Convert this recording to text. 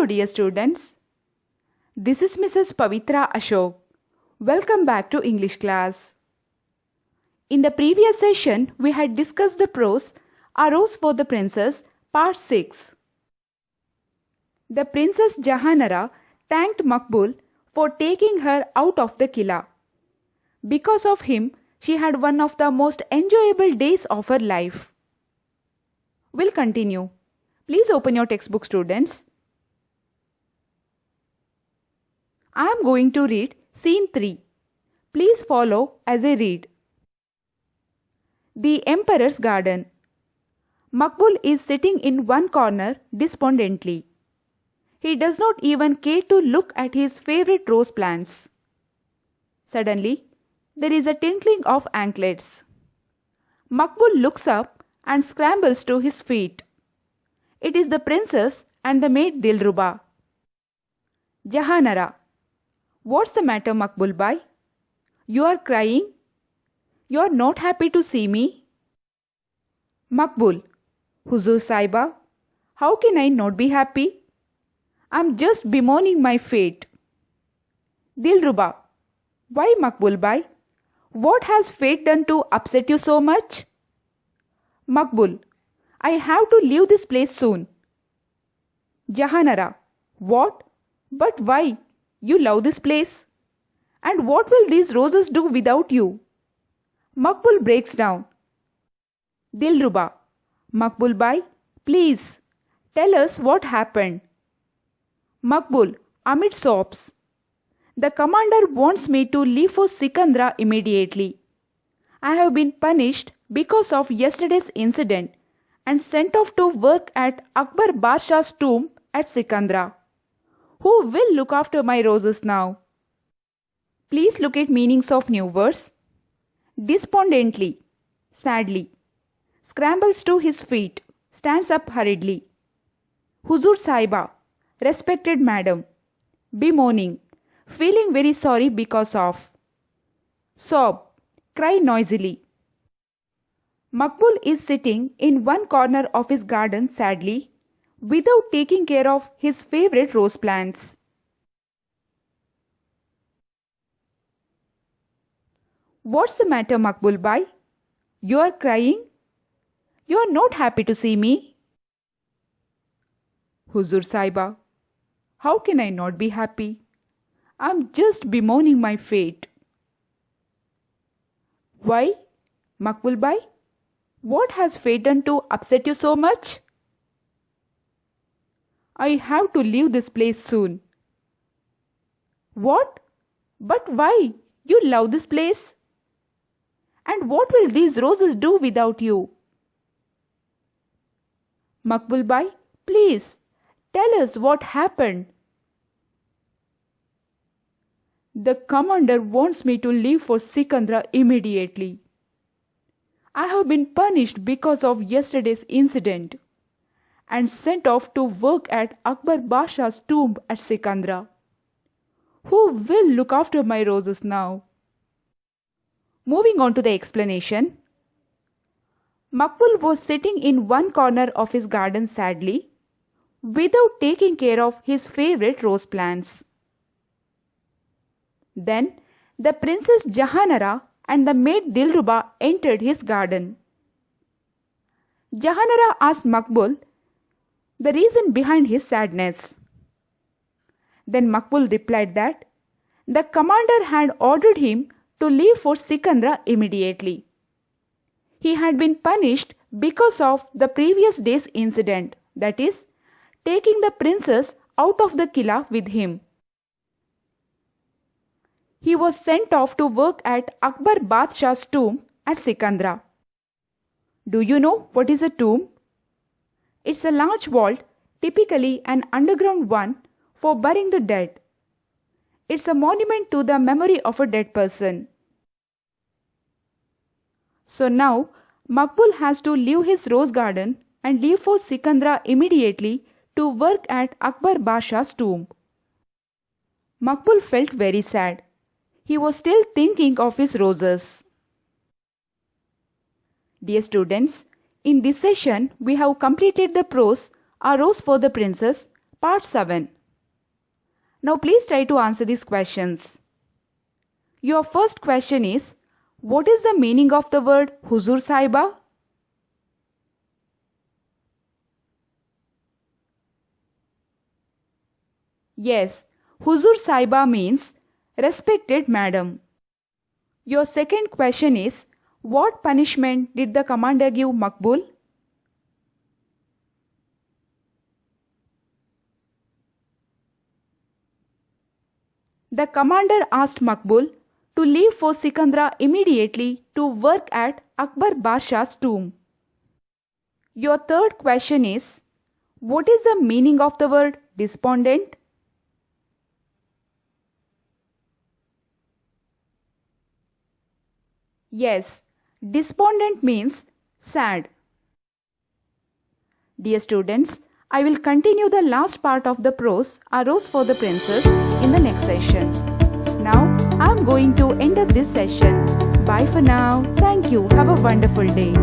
dear students. This is Mrs. Pavitra Ashok. Welcome back to English class. In the previous session, we had discussed the prose A Rose for the Princess, Part 6. The Princess Jahanara thanked Makbul for taking her out of the Qila. Because of him, she had one of the most enjoyable days of her life. We'll continue. Please open your textbook, students. I am going to read Scene 3. Please follow as I read. The Emperor's Garden. Makbul is sitting in one corner despondently. He does not even care to look at his favorite rose plants. Suddenly, there is a tinkling of anklets. Makbul looks up and scrambles to his feet. It is the princess and the maid Dilruba. Jahanara. What's the matter, Makbul Bhai? You are crying? You are not happy to see me? Makbul. Huzur Saiba, how can I not be happy? I am just bemoaning my fate. Dilruba. Why, Makbul Bhai? What has fate done to upset you so much? Makbul. I have to leave this place soon. Jahanara. What? But why? You love this place. And what will these roses do without you? Makbul breaks down. Dilruba. Makbul Bhai, please, tell us what happened. Makbul, amid sobs. The commander wants me to leave for Sikandra immediately. I have been punished because of yesterday's incident and sent off to work at Akbar Badshah's tomb at Sikandra. Who will look after my roses now? Please look at meanings of new words. Despondently, sadly, scrambles to his feet, stands up hurriedly. Huzur Saiba, respected madam, bemoaning, feeling very sorry because of. Sob, cry noisily. Makbul is sitting in one corner of his garden sadly, without taking care of his favorite rose plants. What's the matter, Makbul Bhai? You are crying? You are not happy to see me? Huzur Saiba, how can I not be happy? I am just bemoaning my fate. Why, Makbul Bhai? What has fate done to upset you so much? I have to leave this place soon. What? But why? You love this place? And what will these roses do without you? Makbul Bhai, please, tell us what happened. The commander wants me to leave for Sikandra immediately. I have been punished because of yesterday's incident and sent off to work at Akbar Badshah's tomb at Sikandra. Who will look after my roses now? Moving on to the explanation. Makbul was sitting in one corner of his garden sadly, without taking care of his favorite rose plants. Then the Princess Jahanara and the maid Dilruba entered his garden. Jahanara asked Makbul the reason behind his sadness. Then Makbul replied that the commander had ordered him to leave for Sikandra immediately. He had been punished because of the previous day's incident, that is, taking the princess out of the Qila with him. He was sent off to work at Akbar Badshah's tomb at Sikandra. Do you know what is a tomb? It's a large vault, typically an underground one, for burying the dead. It's a monument to the memory of a dead person. So now, Makbul has to leave his rose garden and leave for Sikandra immediately to work at Akbar Badshah's tomb. Makbul felt very sad. He was still thinking of his roses. Dear students, in this session we have completed the prose A Rose for the Princess, Part 7. Now please try to answer these questions. Your first question is, what is the meaning of the word Huzur Saiba? Yes, Huzur Saiba means respected madam. Your second question is, what punishment did the commander give Makbul? The commander asked Makbul to leave for Sikandra immediately to work at Akbar Bash's tomb. Your third question is, what is the meaning of the word despondent? Yes, despondent means sad. Dear students, I will continue the last part of the prose A Rose for the Princess in the next session. Now, I am going to end up this session. Bye for now. Thank you. Have a wonderful day.